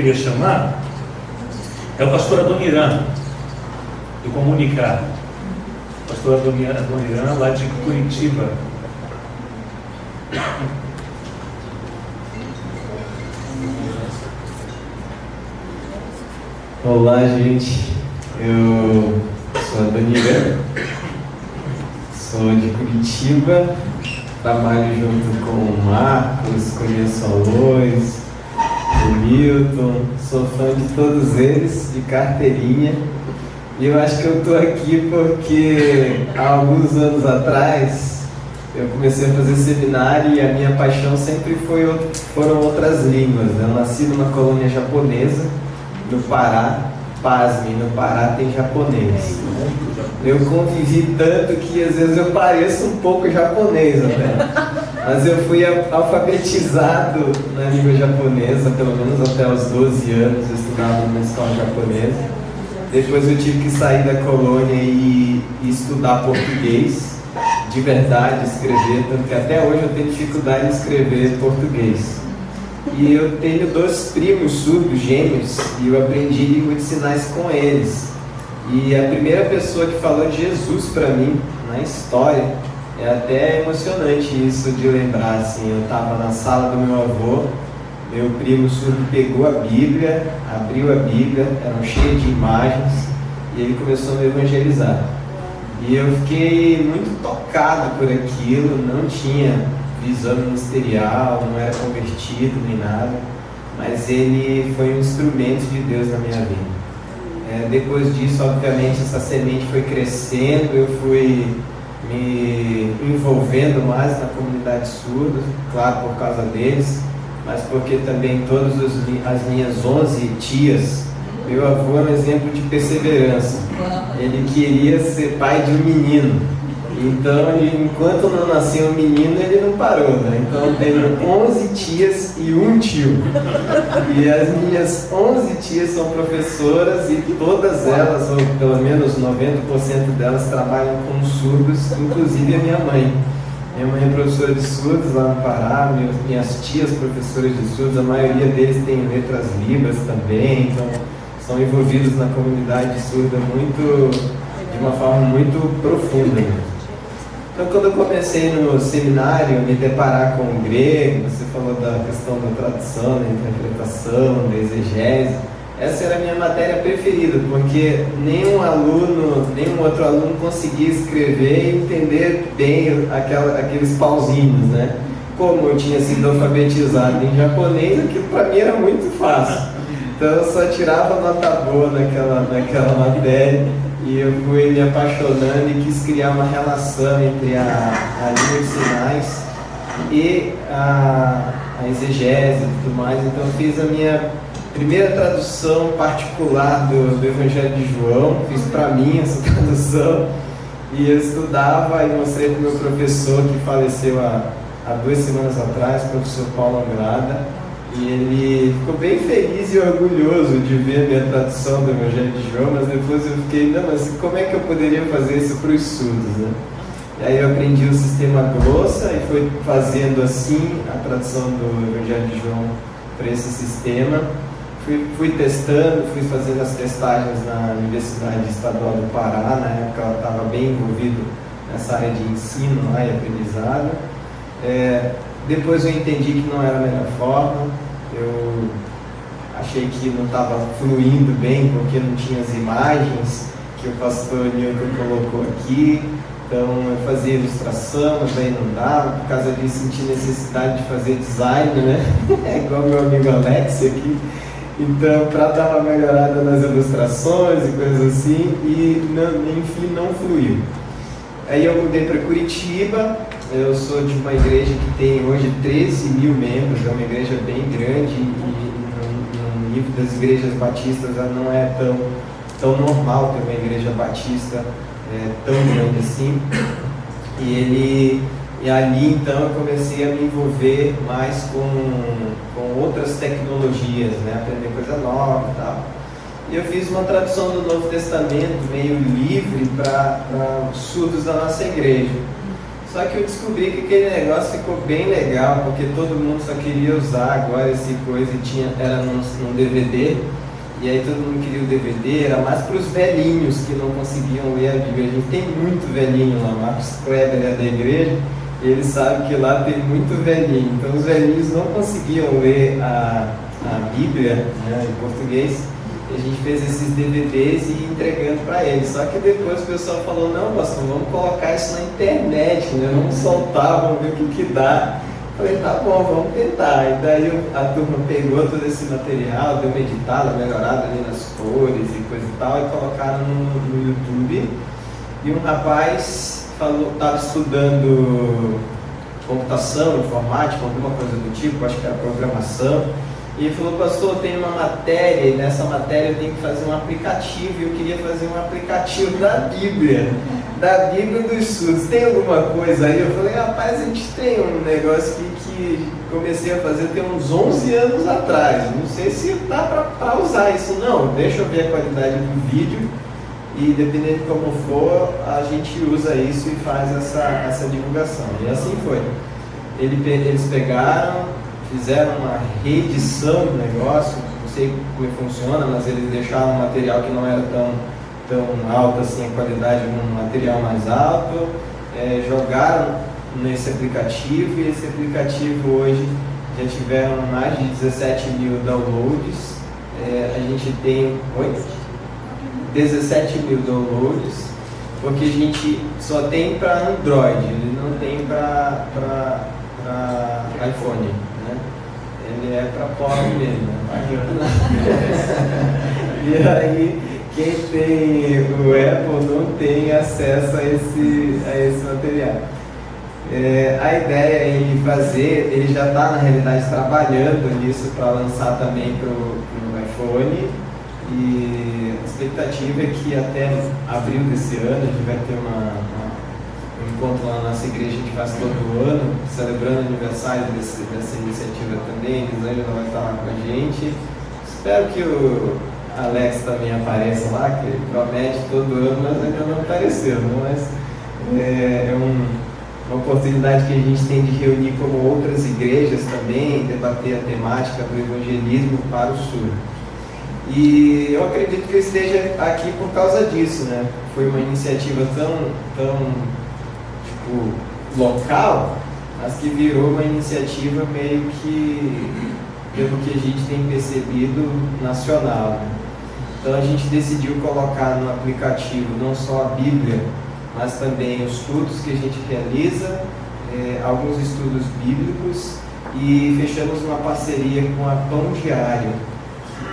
queria chamar é o pastor Adoniran, do Comunicar. Pastor Adoniran, lá de Curitiba. Olá, gente. Eu sou Adoniran, sou de Curitiba, trabalho junto com o Marcos, conheço a Lois, o Milton, sou fã de todos eles, de carteirinha. E eu acho que eu estou aqui porque há alguns anos atrás eu comecei a fazer seminário e a minha paixão sempre foram outras línguas. Eu nasci numa colônia japonesa, no Pará. Pasme, no Pará tem japonês. Eu convivi tanto que às vezes eu pareço um pouco japonês até. Mas eu fui alfabetizado na língua japonesa, pelo menos até os 12 anos, eu estudava numa escola japonesa. Depois eu tive que sair da colônia e estudar português, de verdade, escrever, tanto que até hoje eu tenho dificuldade em escrever português. E eu tenho 2 primos surdos, gêmeos, e eu aprendi língua de sinais com eles. E a primeira pessoa que falou de Jesus para mim, na história, é até emocionante isso de lembrar, assim, eu estava na sala do meu avô, meu primo surdo pegou a Bíblia, abriu a Bíblia, eram cheias de imagens, e ele começou a me evangelizar. E eu fiquei muito tocado por aquilo, não tinha visão ministerial, não era convertido nem nada, mas ele foi um instrumento de Deus na minha vida. Depois disso, obviamente, essa semente foi crescendo, eu fui me envolvendo mais na comunidade surda, claro, por causa deles, mas porque também todas as minhas 11 tias, meu avô é um exemplo de perseverança. Ele queria ser pai de um menino. Então, enquanto não nasceu um menino, ele não parou, né? Então, eu tenho 11 tias e um tio. E as minhas 11 tias são professoras e todas elas, ou pelo menos 90% delas, trabalham com surdos, inclusive a minha mãe. Minha mãe é professora de surdos lá no Pará, minhas tias professoras de surdos, a maioria deles tem letras libras também, então são envolvidos na comunidade surda de uma forma muito profunda. Então, quando eu comecei no seminário, me deparar com o grego, você falou da questão da tradução, da interpretação, da exegese, essa era a minha matéria preferida, porque nenhum outro aluno conseguia escrever e entender bem aqueles pauzinhos, né? Como eu tinha sido alfabetizado em japonês, aquilo para mim era muito fácil. Então eu só tirava nota boa naquela matéria. E eu fui me apaixonando e quis criar uma relação entre a língua de sinais e a exegese e tudo mais. Então eu fiz a minha primeira tradução particular do Evangelho de João, fiz para mim essa tradução, e eu estudava e mostrei para o meu professor que faleceu há 2 semanas atrás, o professor Paulo Angrada. E ele ficou bem feliz e orgulhoso de ver a minha tradução do Evangelho de João, mas depois eu fiquei, não, mas como é que eu poderia fazer isso para os surdos, né? E aí eu aprendi o sistema Glossa e fui fazendo assim a tradução do Evangelho de João para esse sistema. Fui testando, fui fazendo as testagens na Universidade Estadual do Pará, na época ela estava bem envolvida nessa área de ensino lá e aprendizado. Depois eu entendi que não era a melhor forma, eu achei que não estava fluindo bem porque não tinha as imagens que o pastor Nilton colocou aqui, então eu fazia ilustração, mas aí não dava, por causa disso senti necessidade de fazer design, né? É igual meu amigo Alex aqui, então para dar uma melhorada nas ilustrações e coisas assim, e enfim não fluiu. Aí eu mudei para Curitiba. Eu sou de uma igreja que tem hoje 13 mil membros, é uma igreja bem grande e no nível das igrejas batistas não é tão normal ter uma igreja batista tão grande assim. E ali então eu comecei a me envolver mais com outras tecnologias, né? Aprender coisa nova e tal. E eu fiz uma tradução do Novo Testamento meio livre para os surdos da nossa igreja. Só que eu descobri que aquele negócio ficou bem legal, porque todo mundo só queria usar agora esse coisa e era num DVD, e aí todo mundo queria o DVD, era mais para os velhinhos que não conseguiam ler a Bíblia. A gente tem muito velhinho lá, Marcos Kleber é da igreja, e ele sabe que lá tem muito velhinho, então os velhinhos não conseguiam ler a Bíblia, né, em português. A gente fez esses DVDs e ia entregando para eles. Só que depois o pessoal falou, não, pastor, vamos colocar isso na internet, né? Vamos soltar, vamos ver o que dá. Eu falei, tá bom, vamos tentar. E daí a turma pegou todo esse material, deu uma editada, melhorada ali nas cores e coisa e tal, e colocaram no YouTube. E um rapaz estava estudando computação, informática, alguma coisa do tipo, acho que era programação. E ele falou, pastor, tem uma matéria, e nessa matéria eu tenho que fazer um aplicativo, e eu queria fazer um aplicativo da Bíblia e dos surdos. Tem alguma coisa aí? Eu falei, rapaz, a gente tem um negócio que comecei a fazer tem uns 11 anos atrás, não sei se dá para usar isso não, deixa eu ver a qualidade do vídeo, e dependendo de como for, a gente usa isso e faz essa divulgação. E assim foi. Eles pegaram, fizeram uma reedição do negócio, não sei como funciona, mas eles deixaram um material que não era tão alto assim a qualidade, um material mais alto, jogaram nesse aplicativo, e esse aplicativo hoje já tiveram mais de 17 mil downloads. A gente tem 17 mil downloads, porque a gente só tem para Android, ele não tem para iPhone. Ele é para pobre mesmo, E aí, quem tem o Apple não tem acesso a esse material. A ideia é ele já está na realidade trabalhando nisso para lançar também para o iPhone, e a expectativa é que até abril desse ano a gente vai ter um encontro lá na nossa igreja que faz todo ano, celebrando o aniversário dessa iniciativa também. Elisângela vai estar lá com a gente. Espero que o Alex também apareça lá, que ele promete todo ano, mas ainda não apareceu, não? Mas é uma oportunidade que a gente tem de reunir como outras igrejas também, debater a temática do evangelismo para o sul. E eu acredito que eu esteja aqui por causa disso, né? Foi uma iniciativa tão local, mas que virou uma iniciativa meio que, pelo que a gente tem percebido, nacional, né? Então a gente decidiu colocar no aplicativo não só a Bíblia, mas também os estudos que a gente realiza, alguns estudos bíblicos, e fechamos uma parceria com a Pão Diário.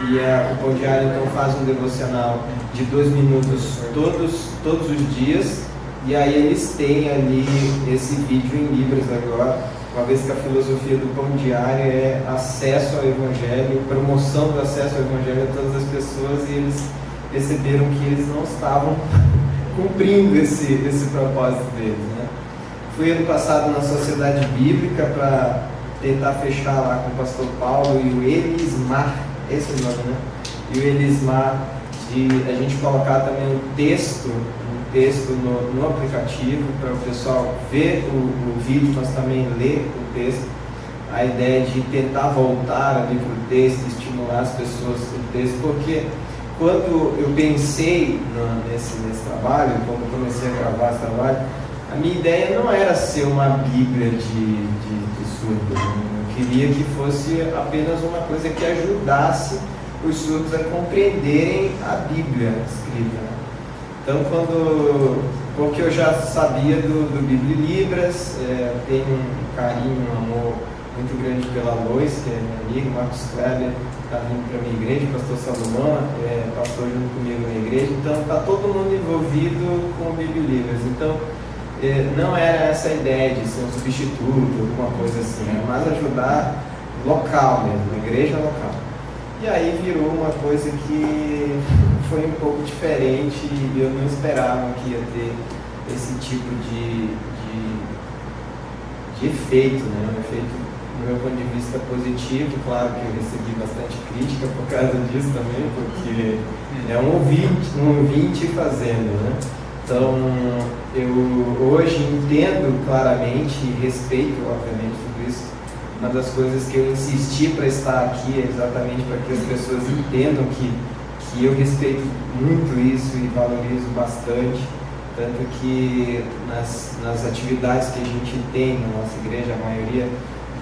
E o Pão Diário então faz um devocional de 2 minutos todos os dias. E aí eles têm ali esse vídeo em Libras agora, uma vez que a filosofia do Pão Diário é acesso ao Evangelho, promoção do acesso ao Evangelho a todas as pessoas, e eles perceberam que eles não estavam cumprindo esse propósito deles, né? Fui ano passado na Sociedade Bíblica para tentar fechar lá com o pastor Paulo e o Elismar, esse é o nome, né? E o Elismar, de a gente colocar também um texto no aplicativo para o pessoal ver o vídeo, mas também ler o texto. A ideia de tentar voltar ali para o texto, estimular as pessoas no texto, porque quando eu pensei nesse trabalho, quando eu comecei a gravar esse trabalho, a minha ideia não era ser uma Bíblia de surdo. Eu queria que fosse apenas uma coisa que ajudasse os surdos a compreenderem a Bíblia escrita, né? Então, porque eu já sabia do Bíblia Libras, tenho um carinho, um amor muito grande pela Lois, que é minha amiga, Marcos Kleber, está vindo para a minha igreja, o pastor Salomão, pastor junto comigo na igreja, então está todo mundo envolvido com o Bíblia Libras. Então, não era essa a ideia de ser um substituto, alguma coisa assim, era mais ajudar local mesmo, a igreja local. E aí virou uma coisa que foi um pouco diferente, e eu não esperava que ia ter esse tipo de efeito, né? Um efeito, do meu ponto de vista, positivo. Claro que eu recebi bastante crítica por causa disso também, porque é um ouvinte fazendo, né? Então, eu hoje entendo claramente e respeito, obviamente, tudo isso. Uma das coisas que eu insisti para estar aqui é exatamente para que as pessoas entendam que eu respeito muito isso e valorizo bastante. Tanto que nas atividades que a gente tem na nossa igreja, a maioria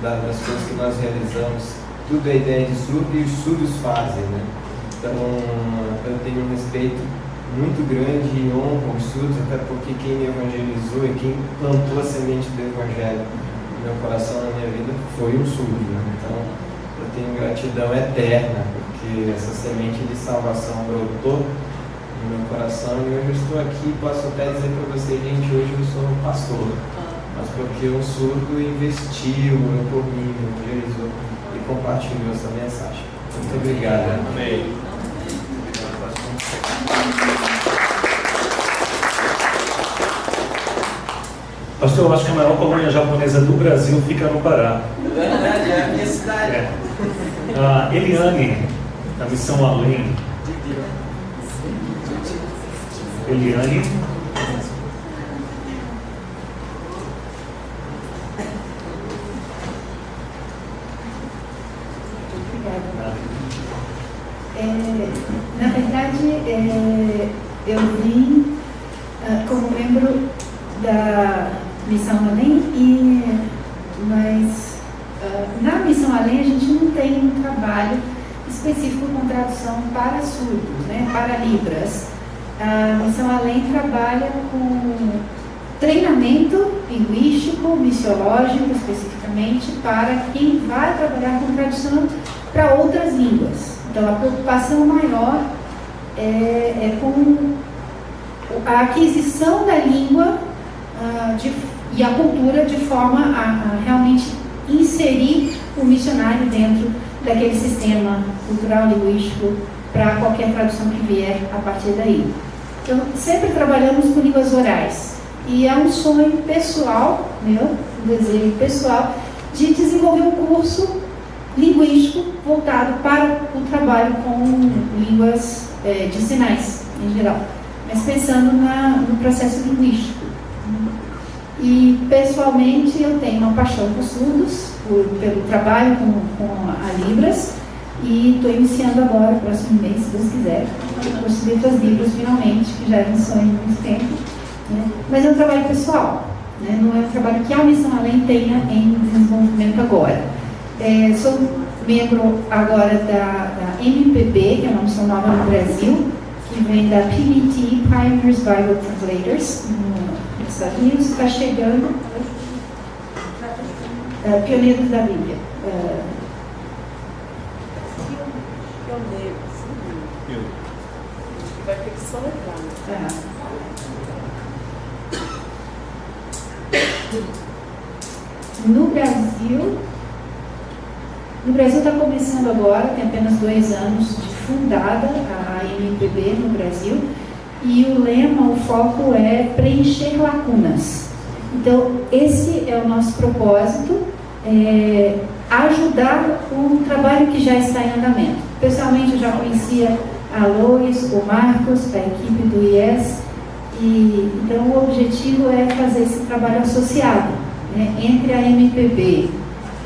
das coisas que nós realizamos, tudo é ideia de surdo e os surdos fazem, né? Então, eu tenho um respeito muito grande e honro os surdos, até porque quem me evangelizou e quem plantou a semente do evangelho no meu coração, na minha vida, foi um surdo, né? Então, eu tenho gratidão eterna, porque essa semente de salvação brotou no meu coração e hoje eu estou aqui. Posso até dizer para vocês, gente, hoje eu sou pastor, mas porque um surdo investiu, orou por mim, me evangelizou e compartilhou essa mensagem. Muito obrigado. Amém. Pastor, eu acho que a maior colônia japonesa do Brasil fica no Pará. É verdade, é a minha cidade. Eliane, da Missão Além. Eliane. Na verdade, eu vim como membro da Missão Além, mas na Missão Além a gente não tem um trabalho específico com tradução para surdos, né, para Libras. A Missão Além trabalha com treinamento linguístico, missiológico especificamente, para quem vai trabalhar com tradução para outras línguas. Então, a preocupação maior é com a aquisição da língua e a cultura de forma a realmente inserir o missionário dentro daquele sistema cultural linguístico para qualquer tradução que vier a partir daí. Então, sempre trabalhamos com línguas orais e é um sonho pessoal, meu, um desejo pessoal, de desenvolver um curso linguístico voltado para o trabalho com línguas de sinais, em geral, mas pensando no processo linguístico. E, pessoalmente, eu tenho uma paixão por surdos, pelo trabalho com a Libras, e estou iniciando agora, no próximo mês, se Deus quiser, o curso de Letras Libras, finalmente, que já era um sonho há muito tempo, né? Mas é um trabalho pessoal, né? Não é um trabalho que a Missão Além tenha em desenvolvimento agora. Sou membro agora da MPB, que é uma missão nova no Brasil, que vem da PBT, Pioneers Bible Translators, nos Estados Unidos. Está chegando Pioneiros da Bíblia. Pioneiros. Vai ter que soletrar. No Brasil está começando agora, tem apenas 2 anos de fundada a MPB no Brasil, e o lema, o foco é preencher lacunas. Então, esse é o nosso propósito, ajudar o trabalho que já está em andamento. Pessoalmente, eu já conhecia a Lois, o Marcos, da equipe do IES, então o objetivo é fazer esse trabalho associado, né, entre a MPB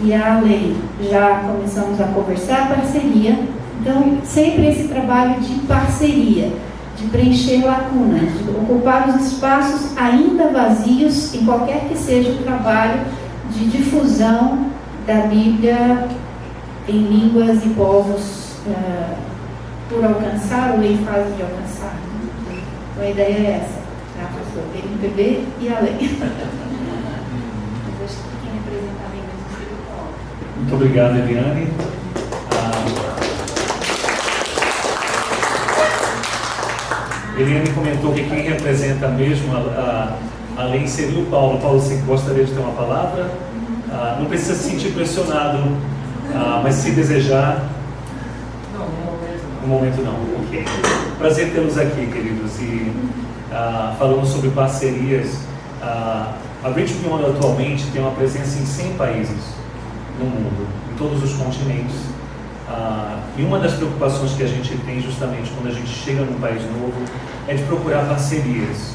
e a Além. Já começamos a conversar parceria, então sempre esse trabalho de parceria, de preencher lacunas, de ocupar os espaços ainda vazios em qualquer que seja o trabalho de difusão da Bíblia em línguas e povos por alcançar ou em fase de alcançar. Então a ideia é essa, tá, pastor? MPB e Além. Mas acho que quem representa a língua espiritual. Muito obrigado, Eliane. Eliane comentou que quem representa mesmo Além seria o Paulo. Paulo, você gostaria de ter uma palavra? Não precisa se sentir pressionado, mas se desejar... No momento não. Ok. Prazer tê-los aqui, queridos. E falando sobre parcerias, a Reach Beyond atualmente tem uma presença em 100 países no mundo, em todos os continentes. E uma das preocupações que a gente tem justamente quando a gente chega num país novo é de procurar parcerias.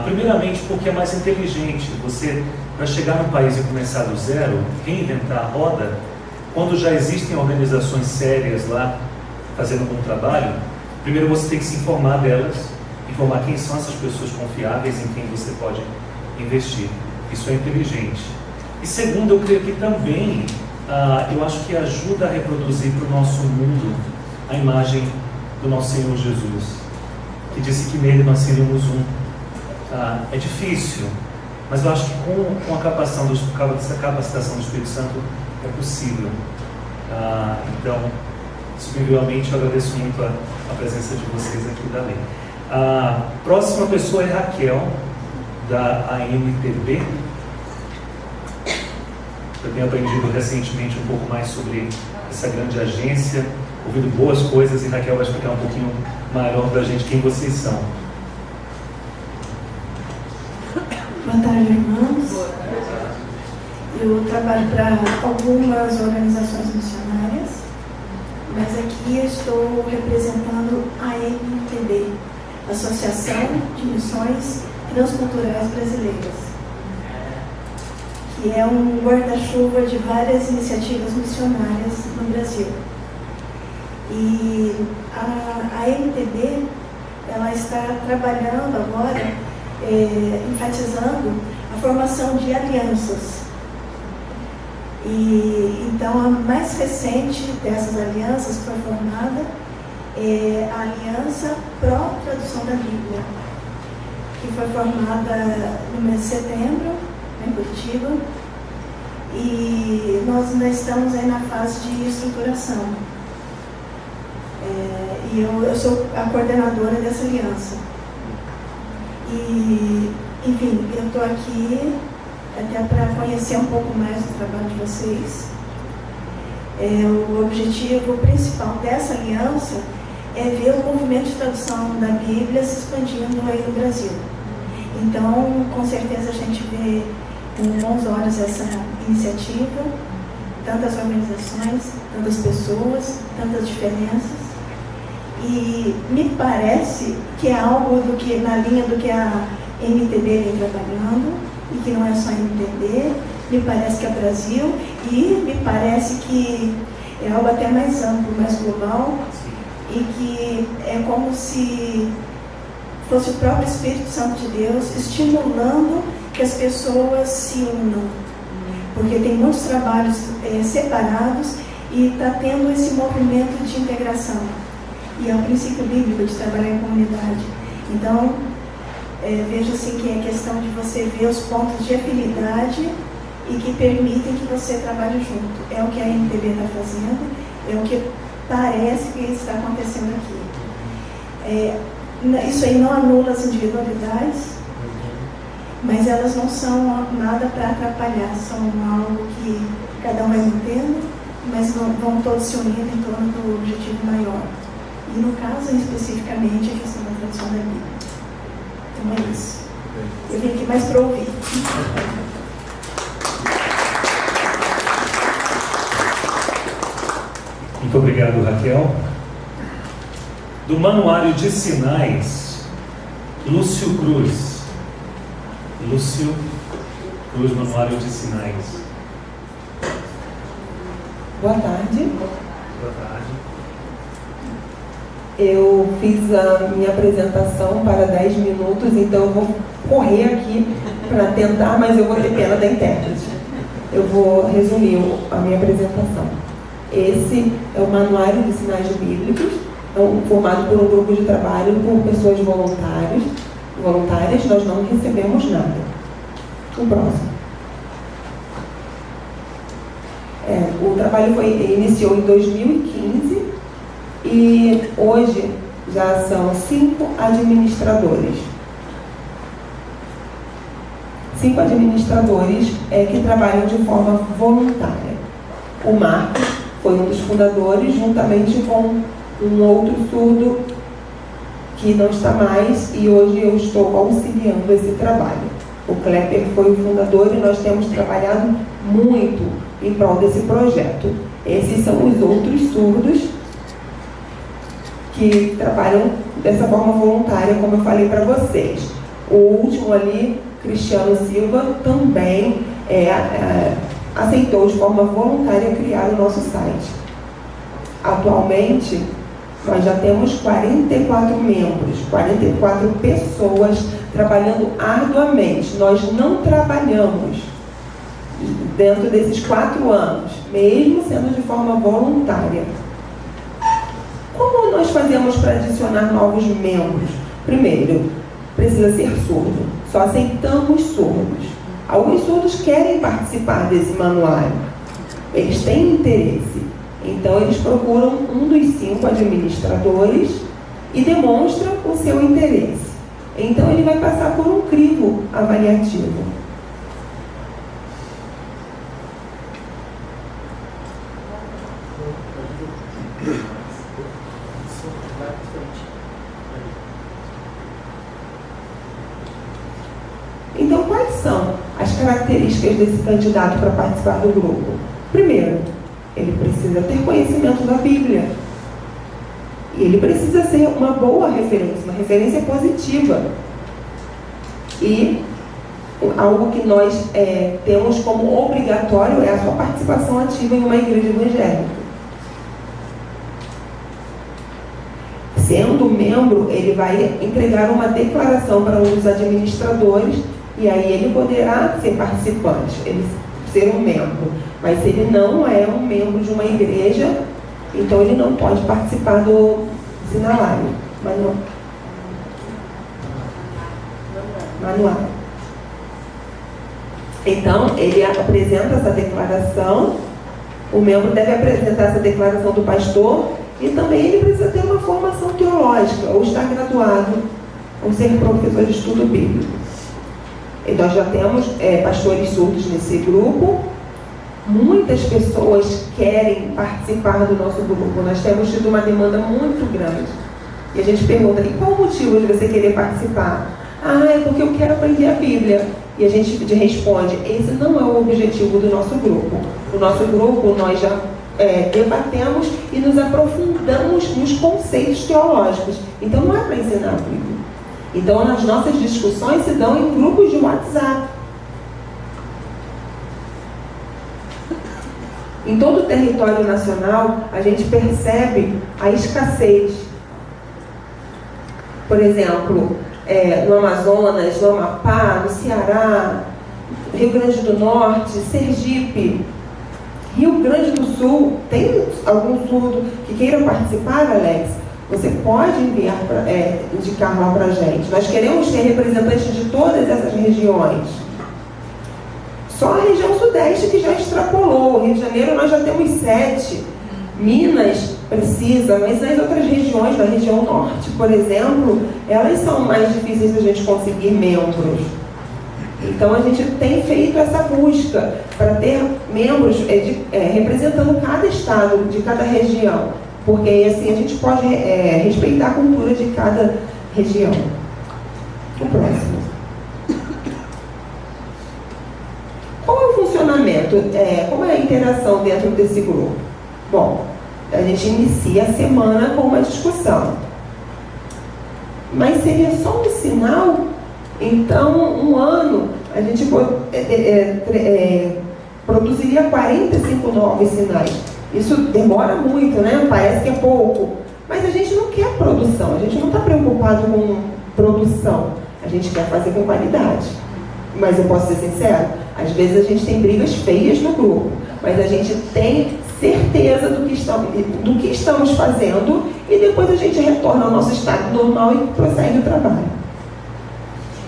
Primeiramente porque é mais inteligente. Você, para chegar num país e começar do zero, reinventar a roda, quando já existem organizações sérias lá fazendo um bom trabalho, primeiro você tem que se informar delas, informar quem são essas pessoas confiáveis em quem você pode investir. Isso é inteligente. E segundo, eu creio que também, eu acho que ajuda a reproduzir para o nosso mundo a imagem do nosso Senhor Jesus, que disse que nele nós seríamos um. É difícil, mas eu acho que com a capacitação do Espírito Santo é possível. Então, superiormente, eu agradeço muito a presença de vocês aqui da lei. A próxima pessoa é Raquel, da AMTB. Eu tenho aprendido recentemente um pouco mais sobre essa grande agência, ouvido boas coisas, e Raquel vai explicar um pouquinho maior para a gente quem vocês são. Boa tarde, irmãos. Eu trabalho para algumas organizações missionárias, mas aqui eu estou representando a AMTB, Associação de Missões Transculturais Brasileiras, que é um guarda-chuva de várias iniciativas missionárias no Brasil. E a AMTB, ela está trabalhando agora, enfatizando a formação de alianças. E então a mais recente dessas alianças que foi formada é a Aliança Pró-Tradução da Bíblia, que foi formada no mês de setembro, em Curitiba, e nós ainda estamos aí na fase de estruturação. E eu sou a coordenadora dessa aliança. E, enfim, eu estou aqui até para conhecer um pouco mais do trabalho de vocês. O objetivo principal dessa aliança é ver o movimento de tradução da Bíblia se expandindo aí no Brasil. Então, com certeza a gente vê com bons olhos essa iniciativa, tantas organizações, tantas pessoas, tantas diferenças. E me parece que é algo na linha do que a MTB vem trabalhando, e que não é só MTB, me parece que é Brasil, e me parece que é algo até mais amplo, mais global, e que é como se fosse o próprio Espírito Santo de Deus estimulando que as pessoas se unam, porque tem muitos trabalhos separados e está tendo esse movimento de integração, e é um princípio bíblico de trabalhar em comunidade. Então, vejo assim que é questão de você ver os pontos de afinidade e que permitem que você trabalhe junto. É o que a MTB está fazendo, é o que parece que está acontecendo aqui. Isso aí não anula as individualidades, mas elas não são nada para atrapalhar, são algo que cada um vai mantendo, mas vão todos se unindo em torno do objetivo maior. E no caso, especificamente, a questão da tradução da Bíblia. Então é isso. Eu vim aqui mais para ouvir. Muito obrigado, Raquel. Do Manuário de Sinais, Lúcio Cruz. Lúcio Cruz, Manuário de Sinais. Boa tarde. Boa tarde. Eu fiz a minha apresentação para 10 minutos, então eu vou correr aqui para tentar, mas eu vou ter pena da intérprete. Eu vou resumir a minha apresentação. Esse é o Manuário de Sinais Bíblicos, formado por um grupo de trabalho por pessoas voluntárias. Nós não recebemos nada. O próximo. O trabalho iniciou em 2015 e hoje já são 5 administradores. 5 administradores que trabalham de forma voluntária. O Marcos foi um dos fundadores, juntamente com um outro surdo que não está mais, e hoje eu estou auxiliando esse trabalho. O Klepper foi o fundador e nós temos trabalhado muito em prol desse projeto. Esses são os outros surdos que trabalham dessa forma voluntária, como eu falei para vocês. O último ali, Cristiano Silva, também aceitou de forma voluntária criar o nosso site. Atualmente, nós já temos 44 membros, 44 pessoas trabalhando arduamente. Nós não trabalhamos dentro desses 4 anos, mesmo sendo de forma voluntária. Como nós fazemos para adicionar novos membros? Primeiro, precisa ser surdo. Só aceitamos surdos. Alguns surdos querem participar desse manuário. Eles têm interesse. Então, eles procuram um dos 5 administradores e demonstram o seu interesse. Então, ele vai passar por um crivo avaliativo. Então, quais são as características desse candidato para participar do grupo? Primeiro, ele precisa ter conhecimento da Bíblia. E ele precisa ser uma boa referência, uma referência positiva. E algo que nós temos como obrigatório é a sua participação ativa em uma igreja evangélica. Sendo membro, ele vai entregar uma declaração para um dos administradores e aí ele poderá ser participante, ele ser um membro. Mas se ele não é um membro de uma igreja, então ele não pode participar do sinalário. Manual. Então, ele apresenta essa declaração, o membro deve apresentar essa declaração do pastor e também ele precisa ter uma formação teológica, ou estar graduado, ou ser professor de estudo bíblico. E nós já temos pastores surdos nesse grupo. Muitas pessoas querem participar do nosso grupo. Nós temos tido uma demanda muito grande. E a gente pergunta, e qual o motivo de você querer participar? É porque eu quero aprender a Bíblia. E a gente responde, esse não é o objetivo do nosso grupo. O nosso grupo, nós já debatemos e nos aprofundamos nos conceitos teológicos. Então não é para ensinar a Bíblia. Então as nossas discussões se dão em grupos de WhatsApp. Em todo o território nacional, a gente percebe a escassez. Por exemplo, no Amazonas, no Amapá, no Ceará, Rio Grande do Norte, Sergipe, Rio Grande do Sul. Tem algum surdo que queira participar, Alex? Você pode indicar lá para a gente. Nós queremos ter representantes de todas essas regiões. Só a região sudeste que já extrapolou. Rio de Janeiro nós já temos 7. Minas precisa, mas nas outras regiões, na região norte, por exemplo, elas são mais difíceis de a gente conseguir membros. Então a gente tem feito essa busca para ter membros representando cada estado, de cada região. Porque assim a gente pode respeitar a cultura de cada região. O próximo. Qual é o funcionamento? Como é a interação dentro desse grupo? Bom, a gente inicia a semana com uma discussão. Mas seria só um sinal? Então, um ano, a gente produziria 45 novos sinais. Isso demora muito, né? Parece que é pouco. Mas a gente não quer produção, a gente não está preocupado com produção. A gente quer fazer com qualidade. Mas eu posso ser sincero, às vezes a gente tem brigas feias no grupo, mas a gente tem certeza do que estamos fazendo e depois a gente retorna ao nosso estado normal e prossegue o trabalho.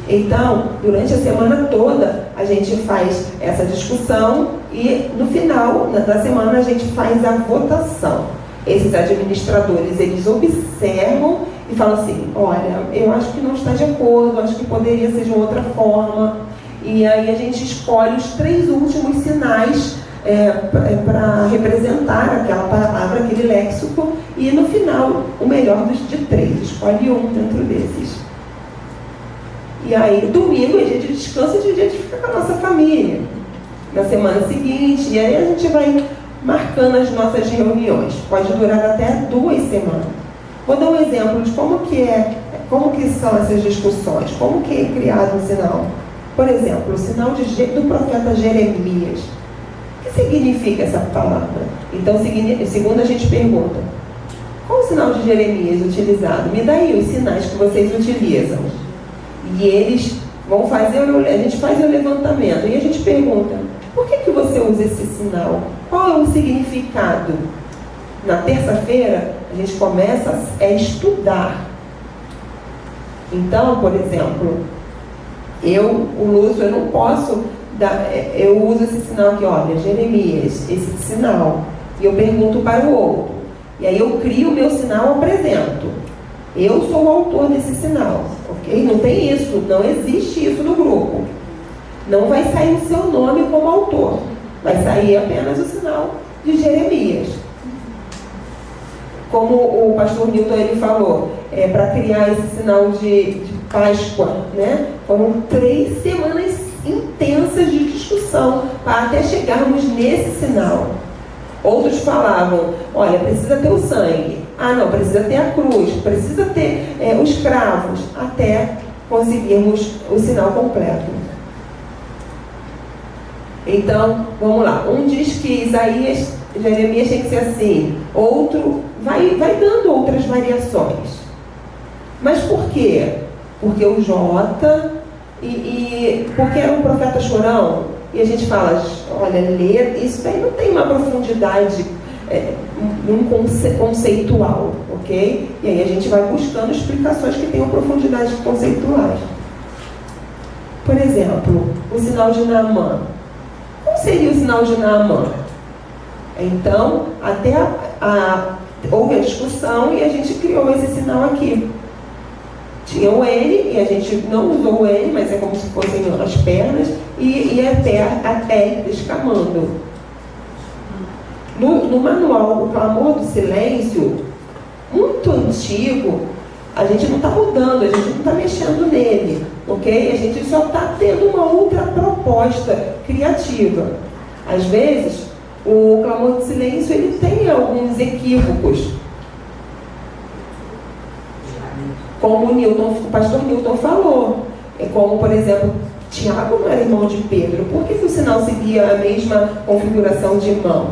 Então, durante a semana toda, a gente faz essa discussão e no final da semana a gente faz a votação. Esses administradores, eles observam e falam assim, olha, eu acho que não está de acordo, acho que poderia ser de outra forma. E aí a gente escolhe os 3 últimos sinais para representar aquela palavra, aquele léxico, e no final, o melhor de 3, escolhe um dentro desses. E aí, domingo, a gente descansa de dia de ficar com a nossa família. Na semana seguinte, e aí a gente vai marcando as nossas reuniões. Pode durar até 2 semanas. Vou dar um exemplo de como que é como que são essas discussões? Como que é criado um sinal? Por exemplo, o sinal do profeta Jeremias. O que significa essa palavra? Então, segundo a gente pergunta, qual o sinal de Jeremias utilizado? Me dá aí os sinais que vocês utilizam. E eles vão fazer, a gente faz o levantamento e a gente pergunta, por que você usa esse sinal? Qual é o significado? Na terça-feira, a gente começa a estudar. Então, por exemplo, o Lúcio, eu não posso dar, eu uso esse sinal aqui, olha, Jeremias, esse sinal, e eu pergunto para o outro. E aí eu crio o meu sinal, apresento. Eu sou o autor desse sinal, ok? Não tem isso, não existe isso no grupo. Não vai sair o seu nome como autor, vai sair apenas o sinal de Jeremias. Como o pastor Newton ele falou, para criar esse sinal de Páscoa, né? Foram 3 semanas intensas de discussão para até chegarmos nesse sinal. Outros falavam, olha, precisa ter o sangue. Ah, não, precisa ter a cruz, precisa ter os cravos, até conseguirmos o sinal completo. Então, vamos lá. Um diz que Jeremias tem que ser assim. Outro vai dando outras variações. Mas por quê? Porque o Jota porque era um profeta chorão. E a gente fala, olha, isso daí não tem uma profundidade conceitual, ok? E aí a gente vai buscando explicações que tenham profundidade conceituais. Por exemplo, o sinal de Naamã. Qual seria o sinal de Naamã? Então, até houve a discussão e a gente criou esse sinal aqui. Tinha o N, e a gente não usou o N, mas é como se fossem as pernas, e a pele descamando. No manual, o Clamor do Silêncio, muito antigo, a gente não está mudando, a gente não está mexendo nele, ok? A gente só está tendo uma outra proposta criativa. Às vezes, o Clamor do Silêncio ele tem alguns equívocos. Como o pastor Newton falou, como, por exemplo, Tiago não era irmão de Pedro, por que o sinal seguia a mesma configuração de mão?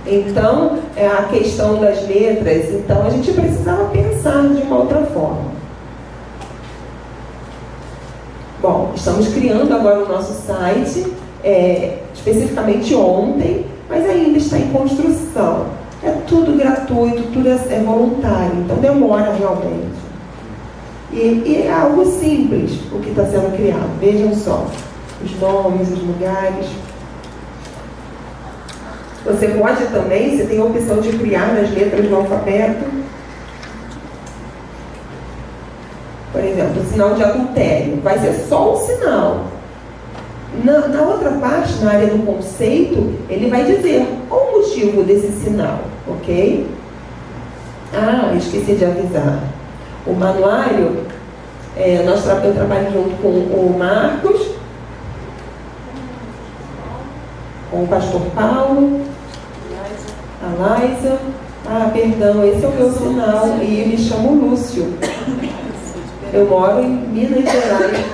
Então, a questão das letras, então a gente precisava pensar de uma outra forma. Bom, estamos criando agora o nosso site, especificamente ontem, mas ainda está em construção. É tudo gratuito, tudo é voluntário, então demora realmente. E é algo simples o que está sendo criado. Vejam só, os nomes, os lugares. Você pode também, você tem a opção de criar nas letras do alfabeto. Por exemplo, o sinal de adultério. Vai ser só um sinal. Na outra parte, na área do conceito, ele vai dizer qual o motivo desse sinal, ok? Ah, esqueci de avisar. O manuário, eu trabalho junto com o Marcos, com o pastor Paulo, a Laisa. Ah, perdão, esse é o meu sinal e eu me chamo Lúcio. Eu moro em Minas Gerais.